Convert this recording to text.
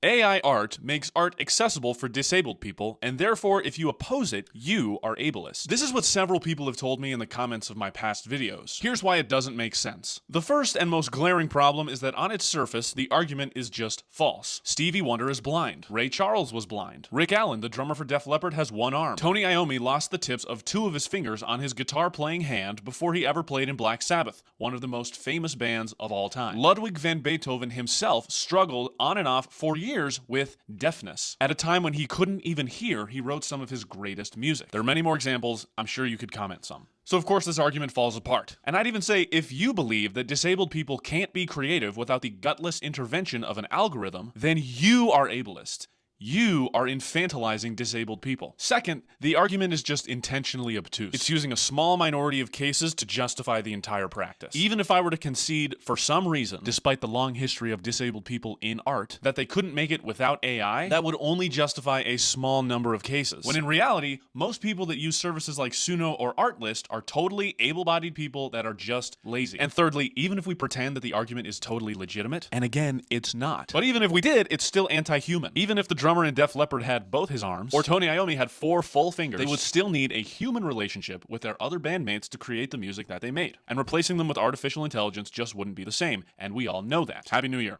AI art makes art accessible for disabled people, and therefore, if you oppose it, you are ableist. This is what several people have told me in the comments of my past videos. Here's why it doesn't make sense. The first and most glaring problem is that on its surface, the argument is just false. Stevie Wonder is blind. Ray Charles was blind. Rick Allen, the drummer for Def Leppard, has one arm. Tony Iommi lost the tips of 2 of his fingers on his guitar-playing hand before he ever played in Black Sabbath, one of the most famous bands of all time. Ludwig van Beethoven himself struggled on and off for years with deafness. At a time when he couldn't even hear, he wrote some of his greatest music. There are many more examples. I'm sure you could comment some. So of course this argument falls apart. And I'd even say if you believe that disabled people can't be creative without the gutless intervention of an algorithm, then you are ableist. You are infantilizing disabled people. Second, the argument is just intentionally obtuse. It's using a small minority of cases to justify the entire practice. Even if I were to concede, for some reason, despite the long history of disabled people in art, that they couldn't make it without AI, that would only justify a small number of cases. When in reality, most people that use services like Suno or Artlist are totally able-bodied people that are just lazy. And thirdly, even if we pretend that the argument is totally legitimate, and again, it's not. But even if we did, it's still anti-human. Even if the drummer in Def Leppard had both his arms, or Tony Iommi had 4 full fingers, they would still need a human relationship with their other bandmates to create the music that they made. And replacing them with artificial intelligence just wouldn't be the same, and we all know that. Happy New Year.